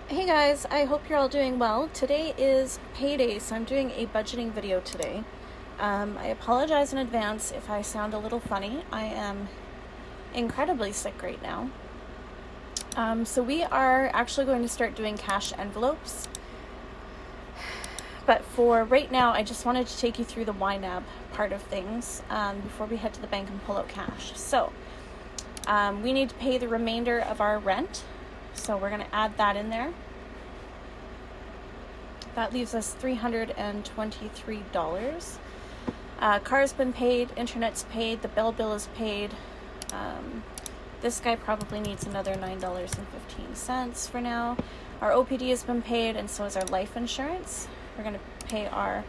Hey guys, I hope you're all doing well. Today is payday, so I'm doing a budgeting video today. I apologize in advance if I sound a little funny. I am incredibly sick right now. So we are actually going to start doing cash envelopes. But for right now, I just wanted to take you through the YNAB part of things before we head to the bank and pull out cash. So we need to pay the remainder of our rent. So we're going to add that in there. That leaves us $323. Car's been paid, internet's paid, the bill is paid. This guy probably needs another $9.15 for now. Our OPD has been paid, and so is our life insurance. We're going to pay our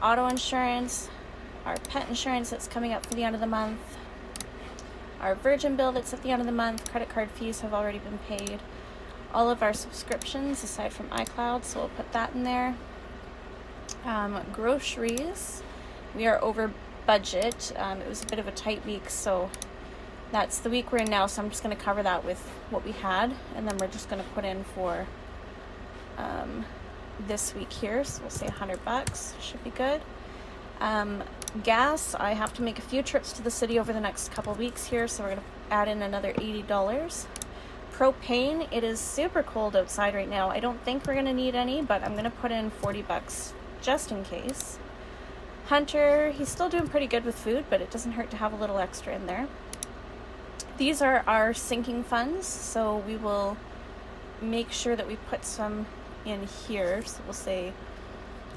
auto insurance, our pet insurance that's coming up for the end of the month, our Virgin bill that's at the end of the month. Credit card fees have already been paid. All of our subscriptions aside from iCloud, so we'll put that in there. Groceries, we are over budget. It was a bit of a tight week, so that's the week we're in now, so I'm just going to cover that with what we had, and then we're just going to put in for this week here, so we'll say $100, should be good. Gas, I have to make a few trips to the city over the next couple weeks here, so we're going to add in another $80. Propane, it is super cold outside right now. I don't think we're going to need any, but I'm going to put in $40 just in case. Hunter, he's still doing pretty good with food, but it doesn't hurt to have a little extra in there. These are our sinking funds, so we will make sure that we put some in here. So we'll say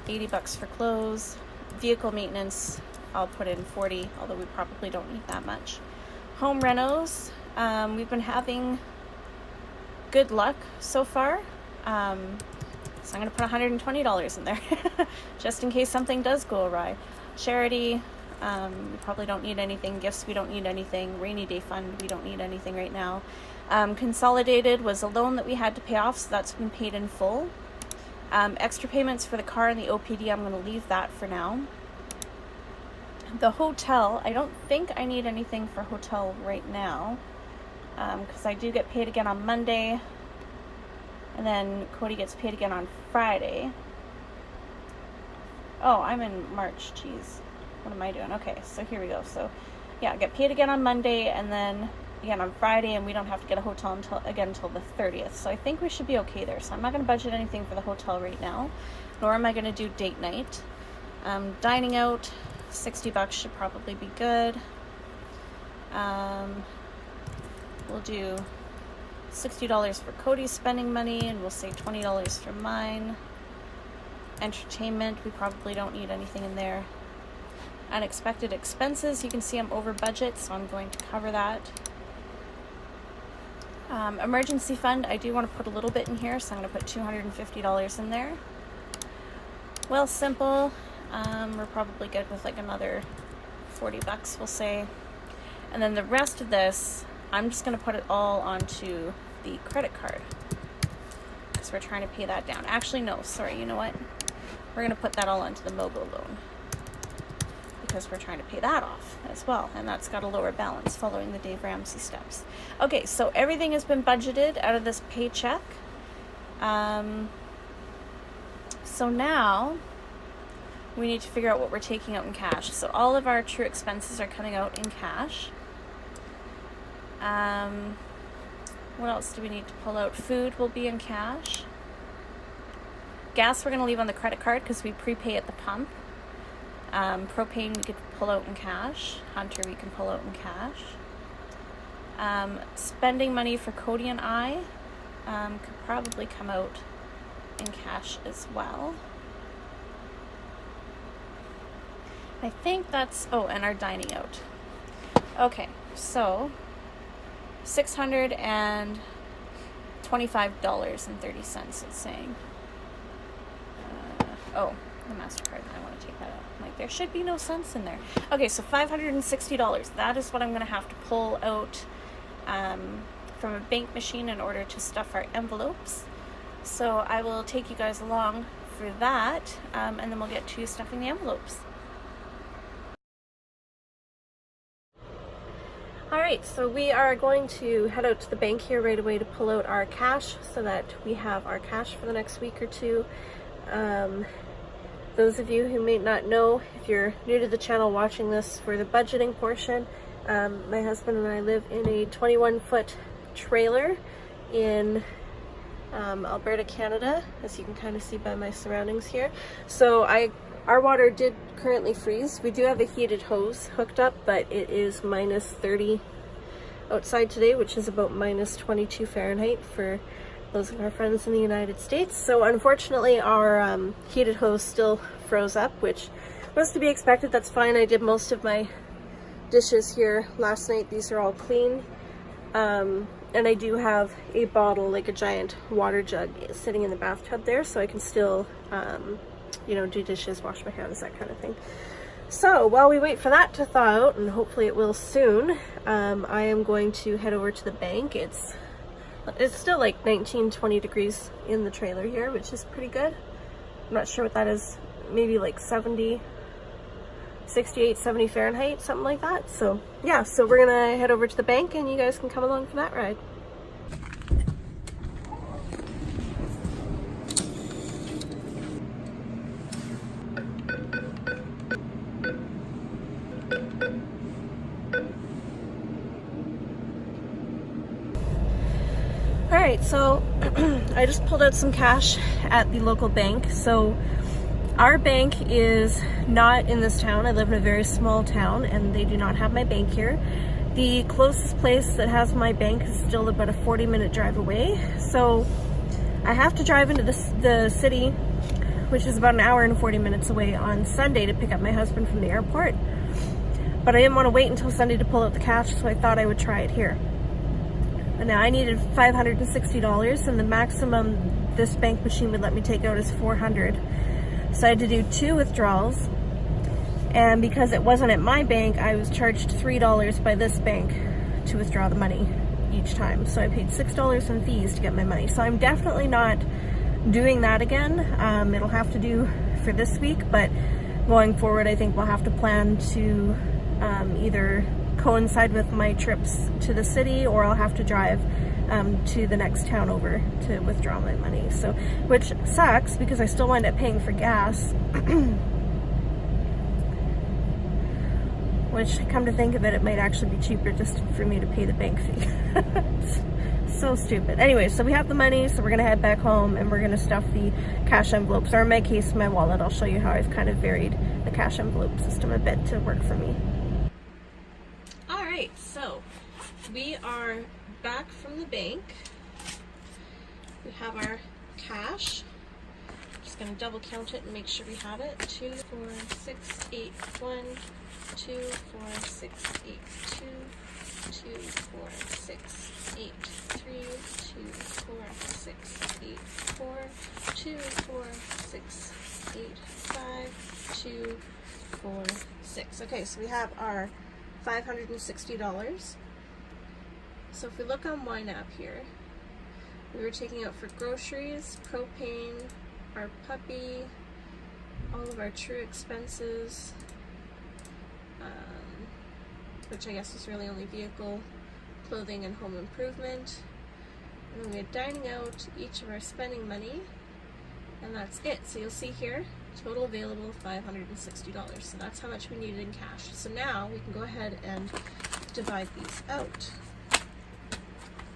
$80 for clothes. Vehicle maintenance, I'll put in 40, although we probably don't need that much. Home renos, we've been having good luck so far. So I'm going to put $120 in there just in case something does go awry. Charity, we probably don't need anything. Gifts, we don't need anything. Rainy day fund, we don't need anything right now. Consolidated was a loan that we had to pay off, so that's been paid in full. Extra payments for the car and the OPD, I'm going to leave that for now. The hotel, I don't think I need anything for hotel right now, because I do get paid again on Monday, and then Cody gets paid again on Friday. Oh, I'm in March, jeez. What am I doing? Okay, so here we go. So yeah, I get paid again on Monday, and then again on Friday, and we don't have to get a hotel until the 30th. So I think we should be okay there. So I'm not going to budget anything for the hotel right now, nor am I going to do date night. Dining out, $60 should probably be good. We'll do $60 for Cody's spending money, and we'll say $20 for mine. Entertainment, we probably don't need anything in there. Unexpected expenses, you can see I'm over budget, so I'm going to cover that. Emergency fund, I do want to put a little bit in here, so I'm going to put $250 in there. Well, simple, we're probably good with like another $40, we'll say. And then the rest of this, I'm just going to put it all onto the credit card, because we're trying to pay that down. Actually, no, sorry, you know what? We're going to put that all onto the MOGO loan, because we're trying to pay that off as well, and that's got a lower balance following the Dave Ramsey steps. Okay, so everything has been budgeted out of this paycheck. So now we need to figure out what we're taking out in cash. So all of our true expenses are coming out in cash. What else do we need to pull out? Food will be in cash. Gas we're going to leave on the credit card because we prepay at the pump. Propane we could pull out in cash. Hunter we can pull out in cash. Spending money for Cody and I could probably come out in cash as well. I think that's, oh, and our dining out. Okay, so $625.30 it's saying. Oh, the MasterCard, I want to take that out. Like, there should be no cents in there. Okay, so $560. That is what I'm going to have to pull out from a bank machine in order to stuff our envelopes. So I will take you guys along for that, and then we'll get to stuffing the envelopes. Alright. Alright, so we are going to head out to the bank here right away to pull out our cash so that we have our cash for the next week or two. Those of you who may not know, if you're new to the channel watching this for the budgeting portion, my husband and I live in a 21-foot trailer in Alberta, Canada, as you can kind of see by my surroundings here. So our water did currently freeze. We do have a heated hose hooked up, but it is minus 30 outside today, which is about minus 22 Fahrenheit for those of our friends in the United States. So unfortunately our heated hose still froze up, which was to be expected. That's fine. I did most of my dishes here last night. These are all clean. And I do have a bottle, like a giant water jug, sitting in the bathtub there, so I can still you know, do dishes, wash my hands, that kind of thing. So while we wait for that to thaw out, and hopefully it will soon, I am going to head over to the bank. It's still like 19-20 degrees in the trailer here, which is pretty good. I'm not sure what that is, maybe like 68, 70 Fahrenheit, something like that. So yeah, so we're gonna head over to the bank and you guys can come along for that ride. Alright, so I just pulled out some cash at the local bank. So our bank is not in this town. I live in a very small town and they do not have my bank here. The closest place that has my bank is still about a 40-minute drive away. So I have to drive into the city, which is about an hour and 40 minutes away, on Sunday to pick up my husband from the airport. But I didn't want to wait until Sunday to pull out the cash, so I thought I would try it here. Now I needed $560 and the maximum this bank machine would let me take out is $400. So I had to do 2 withdrawals, and because it wasn't at my bank, I was charged $3 by this bank to withdraw the money each time. So I paid $6 in fees to get my money. So I'm definitely not doing that again. It'll have to do for this week, but going forward I think we'll have to plan to either coincide with my trips to the city, or I'll have to drive to the next town over to withdraw my money. So, which sucks because I still wind up paying for gas. Which, come to think of it, it might actually be cheaper just for me to pay the bank fee. So stupid. Anyway, so we have the money, so we're gonna head back home and we're gonna stuff the cash envelopes, or in my case, my wallet. I'll show you how I've kind of varied the cash envelope system a bit to work for me. Alright, so we are back from the bank. We have our cash. Just gonna double count it and make sure we have it. 2, 4, 6, 8, 1, 2, 4, 6, 8, 2, 2, 4, 6, 8, 3, 2, 4, 6, 8, 4, 2, 4, 6, 8, 5, 2, 4, 6. Okay, so we have our $560. So if we look on YNAB here, we were taking out for groceries, propane, our puppy, all of our true expenses, which I guess is really only vehicle, clothing, and home improvement. And then we had dining out, each of our spending money, and that's it. So you'll see here, total available $560. So that's how much we needed in cash. So now we can go ahead and divide these out.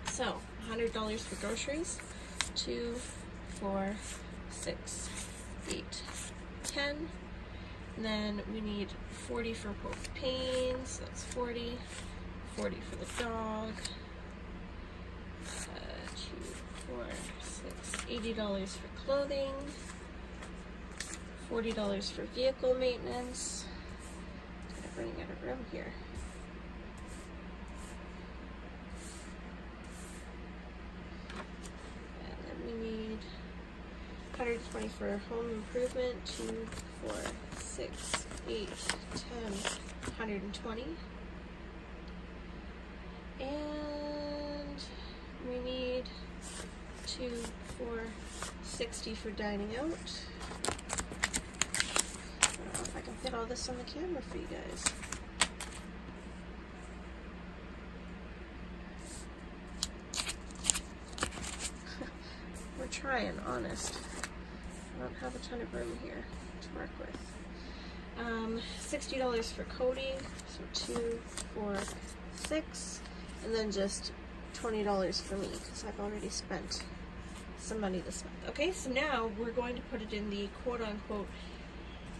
So $100 for groceries, 2, 4, 6, 8, 10. And then we need 40 for propane, so that's 40. 40 for the dog. 2, 4, 6, $80 for clothing. $40 for vehicle maintenance. Kind of running out of room here. And then we need 120 for home improvement. 2, 4, 6, 8, 10, 120. And we need 2, 4, 60 for dining out. I don't know if I can fit all this on the camera for you guys. trying, honest. I don't have a ton of room here to work with. $60 for Cody, so 2, 4, 6, and then just $20 for me because I've already spent some money this month. Okay, so now we're going to put it in the quote-unquote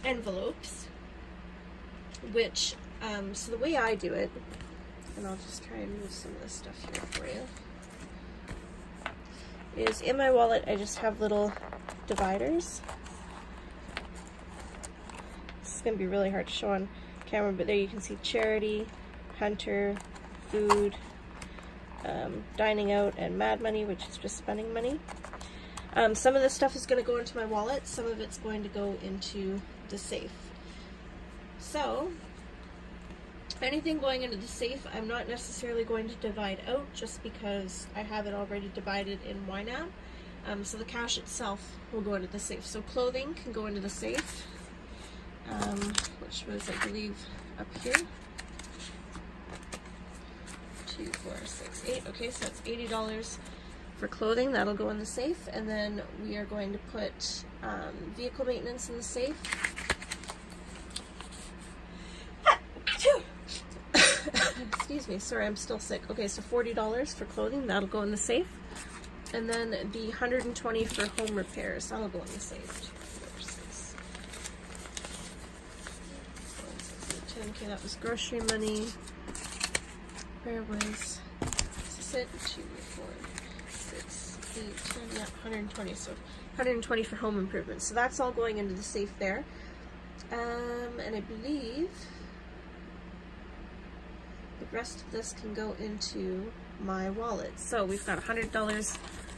envelopes, which, so the way I do it, and I'll just try and move some of this stuff here for you, is in my wallet I just have little dividers. This is going to be really hard to show on camera, but there you can see charity, hunter, food, dining out, and mad money, which is just spending money. Some of this stuff is going to go into my wallet, some of it's going to go into the safe. So anything going into the safe I'm not necessarily going to divide out just because I have it already divided in YNAB. So the cash itself will go into the safe. So clothing can go into the safe, which was, I believe, up here. 2, 4, 6, 8. Okay, so that's $80 for clothing. That'll go in the safe. And then we are going to put vehicle maintenance in the safe. Excuse me, sorry, I'm still sick. Okay, so $40 for clothing. That'll go in the safe. And then the $120 for home repairs. That'll go in the safe. 2, 4, 6, 10. Okay, that was grocery money. Where was it? 2, 4, 6, 8, 10. Yeah, 120. So 120 for home improvements. So that's all going into the safe there. And I believe the rest of this can go into my wallet. So we've got $100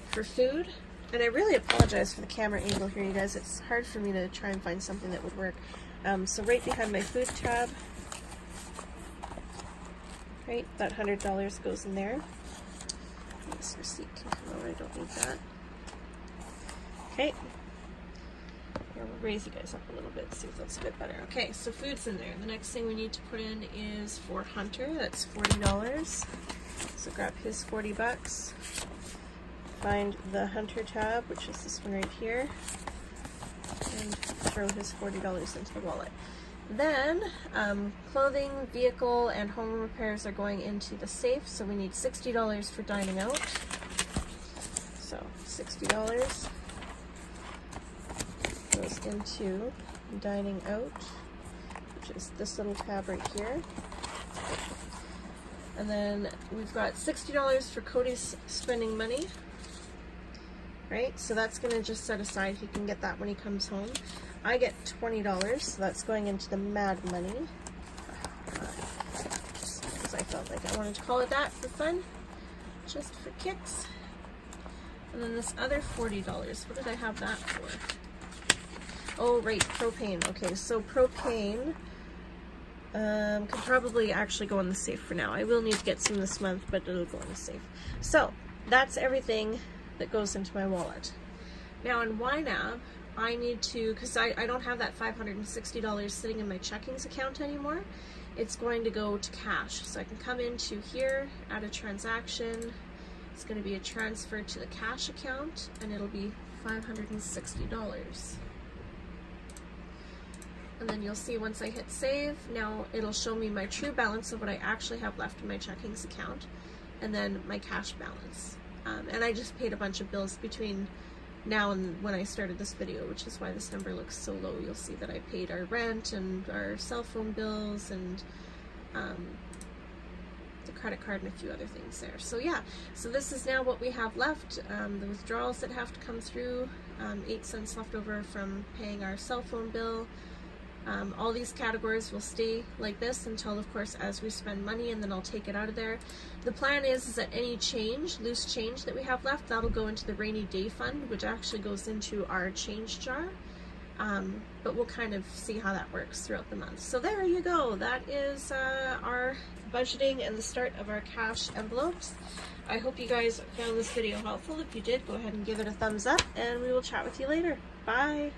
for food. And I really apologize for the camera angle here, you guys. It's hard for me to try and find something that would work. So right behind my food tab, right, that $100 goes in there. This receipt can come out, I don't need that. Okay. Here, we'll raise you guys up a little bit, see if that's a bit better. Okay, so food's in there. The next thing we need to put in is for Hunter. That's $40. So grab his 40 bucks. Find the Hunter tab, which is this one right here, and throw his $40 into the wallet. Then clothing, vehicle, and home repairs are going into the safe, so we need $60 for dining out. So $60 goes into dining out, which is this little tab right here. And then we've got $60 for Cody's spending money. Right, so that's going to just set aside. He can get that when he comes home. I get $20, so that's going into the mad money. Just because I felt like I wanted to call it that for fun, just for kicks. And then this other $40, what did I have that for? Oh, right, propane. Okay, so propane could probably actually go in the safe for now. I will need to get some this month, but it'll go in the safe. So that's everything that goes into my wallet. Now in YNAB, I need to, because I don't have that $560 sitting in my checkings account anymore, it's going to go to cash. So I can come into here, add a transaction, it's going to be a transfer to the cash account, and it'll be $560. And then you'll see once I hit save, now it'll show me my true balance of what I actually have left in my checkings account, and then my cash balance. And I just paid a bunch of bills between now and when I started this video, which is why this number looks so low. You'll see that I paid our rent and our cell phone bills and the credit card and a few other things there. So yeah, so this is now what we have left. The withdrawals that have to come through, 8 cents left over from paying our cell phone bill. All these categories will stay like this until, of course, as we spend money, and then I'll take it out of there. The plan is that any change, loose change that we have left, that'll go into the rainy day fund, which actually goes into our change jar. But we'll kind of see how that works throughout the month. So there you go. That is our budgeting and the start of our cash envelopes. I hope you guys found this video helpful. If you did, go ahead and give it a thumbs up, and we will chat with you later. Bye!